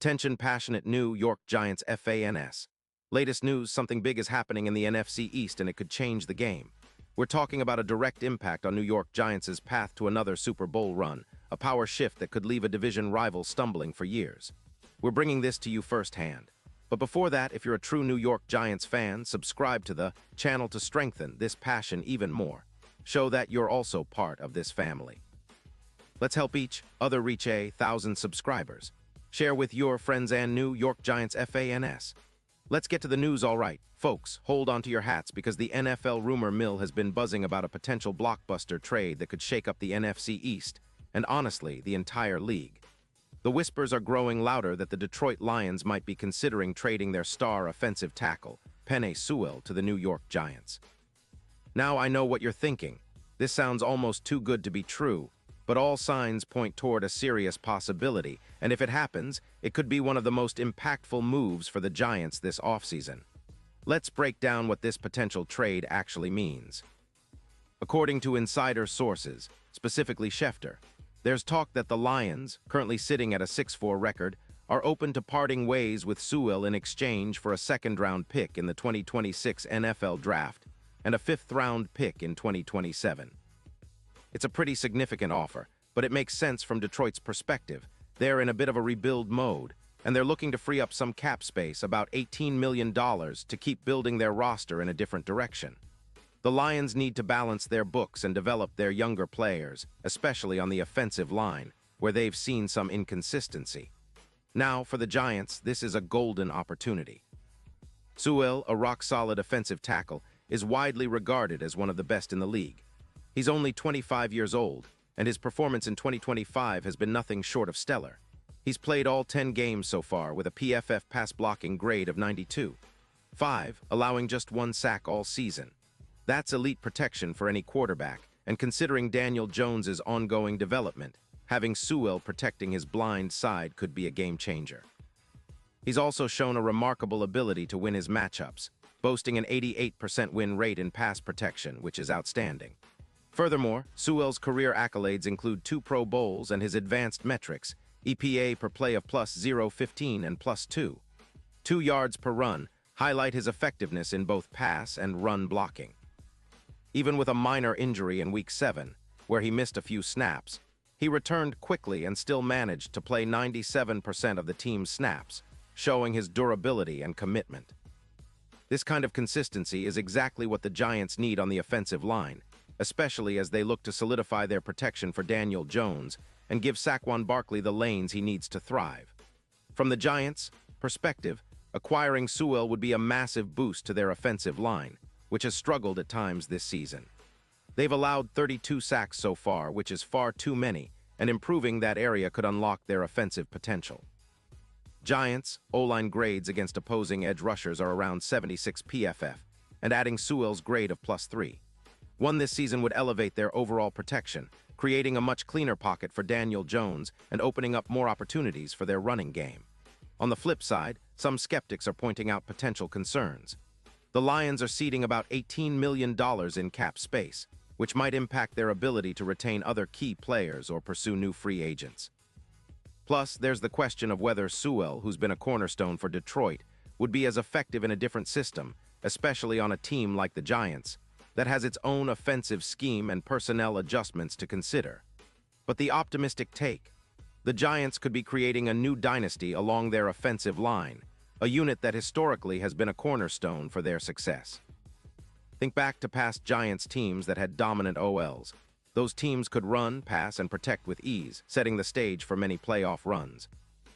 Attention passionate New York Giants fans. Latest news, something big is happening in the NFC East and it could change the game. We're talking about a direct impact on New York Giants' path to another Super Bowl run, a power shift that could leave a division rival stumbling for years. We're bringing this to you firsthand. But before that, if you're a true New York Giants fan, subscribe to the channel to strengthen this passion even more. Show that you're also part of this family. Let's help each other reach 1,000 subscribers. Share with your friends and New York Giants fans. Let's get to the news, all right. Folks, hold on to your hats because the NFL rumor mill has been buzzing about a potential blockbuster trade that could shake up the NFC East, and honestly, the entire league. The whispers are growing louder that the Detroit Lions might be considering trading their star offensive tackle, Penei Sewell, to the New York Giants. Now I know what you're thinking. This sounds almost too good to be true, but all signs point toward a serious possibility, and if it happens, it could be one of the most impactful moves for the Giants this offseason. Let's break down what this potential trade actually means. According to insider sources, specifically Schefter, there's talk that the Lions, currently sitting at a 6-4 record, are open to parting ways with Sewell in exchange for a second-round pick in the 2026 NFL Draft and a fifth-round pick in 2027. It's a pretty significant offer, but it makes sense from Detroit's perspective. They're in a bit of a rebuild mode, and they're looking to free up some cap space, about $18 million, to keep building their roster in a different direction. The Lions need to balance their books and develop their younger players, especially on the offensive line, where they've seen some inconsistency. Now, for the Giants, this is a golden opportunity. Sewell, a rock-solid offensive tackle, is widely regarded as one of the best in the league. He's only 25 years old, and his performance in 2025 has been nothing short of stellar. He's played all 10 games so far with a PFF pass-blocking grade of 92.5, allowing just one sack all season. That's elite protection for any quarterback, and considering Daniel Jones's ongoing development, having Sewell protecting his blind side could be a game-changer. He's also shown a remarkable ability to win his matchups, boasting an 88% win rate in pass protection, which is outstanding. Furthermore, Sewell's career accolades include 2 Pro Bowls and his advanced metrics, EPA per play of +0.15 and +2. 2 yards per run highlight his effectiveness in both pass and run blocking. Even with a minor injury in Week 7, where he missed a few snaps, he returned quickly and still managed to play 97% of the team's snaps, showing his durability and commitment. This kind of consistency is exactly what the Giants need on the offensive line, especially as they look to solidify their protection for Daniel Jones and give Saquon Barkley the lanes he needs to thrive. From the Giants' perspective, acquiring Sewell would be a massive boost to their offensive line, which has struggled at times this season. They've allowed 32 sacks so far, which is far too many, and improving that area could unlock their offensive potential. Giants' O-line grades against opposing edge rushers are around 76 PFF, and adding Sewell's grade of +3. One this season would elevate their overall protection, creating a much cleaner pocket for Daniel Jones and opening up more opportunities for their running game. On the flip side, some skeptics are pointing out potential concerns. The Lions are ceding about $18 million in cap space, which might impact their ability to retain other key players or pursue new free agents. Plus, there's the question of whether Sewell, who's been a cornerstone for Detroit, would be as effective in a different system, especially on a team like the Giants, that has its own offensive scheme and personnel adjustments to consider. But the optimistic take: the Giants could be creating a new dynasty along their offensive line, a unit that historically has been a cornerstone for their success. Think back to past Giants teams that had dominant OLs. Those teams could run, pass, and protect with ease, setting the stage for many playoff runs.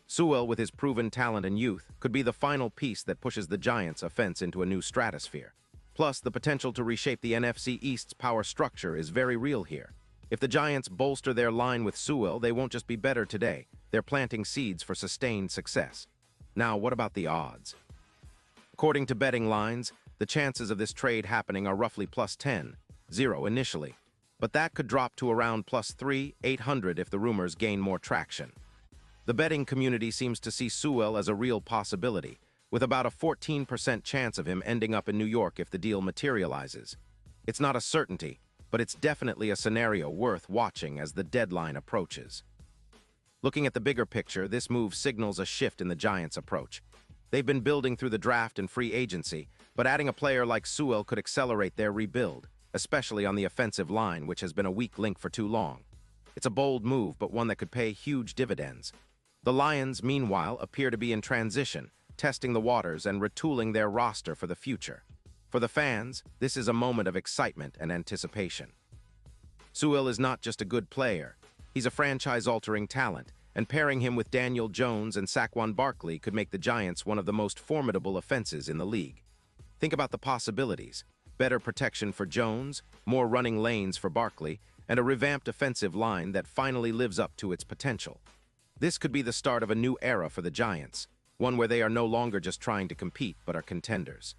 Sewell, with his proven talent and youth, could be the final piece that pushes the Giants' offense into a new stratosphere. Plus, the potential to reshape the NFC East's power structure is very real here. If the Giants bolster their line with Sewell, they won't just be better today, they're planting seeds for sustained success. Now, what about the odds? According to betting lines, the chances of this trade happening are roughly +10.0 initially, but that could drop to around +3.800 if the rumors gain more traction. The betting community seems to see Sewell as a real possibility, with about a 14% chance of him ending up in New York if the deal materializes. It's not a certainty, but it's definitely a scenario worth watching as the deadline approaches. Looking at the bigger picture, this move signals a shift in the Giants' approach. They've been building through the draft and free agency, but adding a player like Sewell could accelerate their rebuild, especially on the offensive line, which has been a weak link for too long. It's a bold move, but one that could pay huge dividends. The Lions, meanwhile, appear to be in transition, testing the waters and retooling their roster for the future. For the fans, this is a moment of excitement and anticipation. Sewell is not just a good player. He's a franchise-altering talent, and pairing him with Daniel Jones and Saquon Barkley could make the Giants one of the most formidable offenses in the league. Think about the possibilities. Better protection for Jones, more running lanes for Barkley, and a revamped offensive line that finally lives up to its potential. This could be the start of a new era for the Giants, one where they are no longer just trying to compete but are contenders.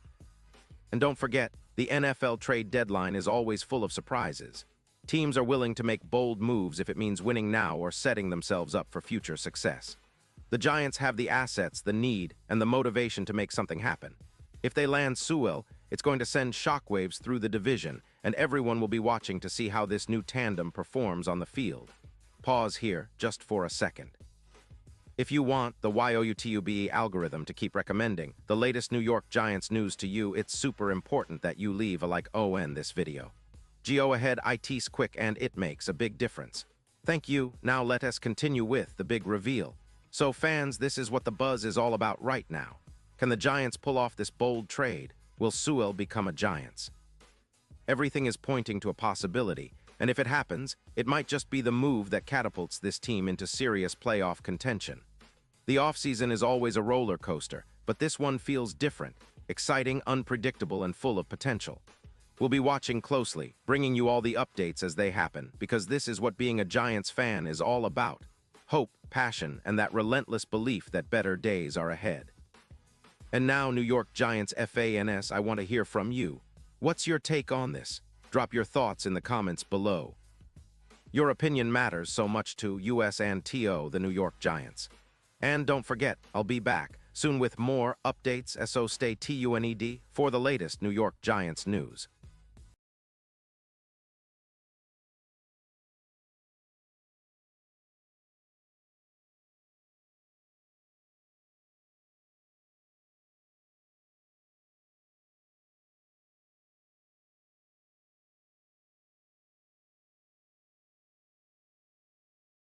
And don't forget, the NFL trade deadline is always full of surprises. Teams are willing to make bold moves if it means winning now or setting themselves up for future success. The Giants have the assets, the need, and the motivation to make something happen. If they land Sewell, it's going to send shockwaves through the division, and everyone will be watching to see how this new tandem performs on the field. Pause here, just for a second. If you want the YOUTUBE algorithm to keep recommending the latest New York Giants news to you, it's super important that you leave a like on this video. Go ahead, it's quick and it makes a big difference. Thank you. Now let us continue with the big reveal. So fans, this is what the buzz is all about right now. Can the Giants pull off this bold trade? Will Sewell become a Giants? Everything is pointing to a possibility, and if it happens, it might just be the move that catapults this team into serious playoff contention. The offseason is always a roller coaster, but this one feels different, exciting, unpredictable, and full of potential. We'll be watching closely, bringing you all the updates as they happen, because this is what being a Giants fan is all about. Hope, passion, and that relentless belief that better days are ahead. And now, New York Giants fans, I want to hear from you. What's your take on this? Drop your thoughts in the comments below. Your opinion matters so much to us and the New York Giants. And don't forget, I'll be back soon with more updates, so stay tuned for the latest New York Giants news.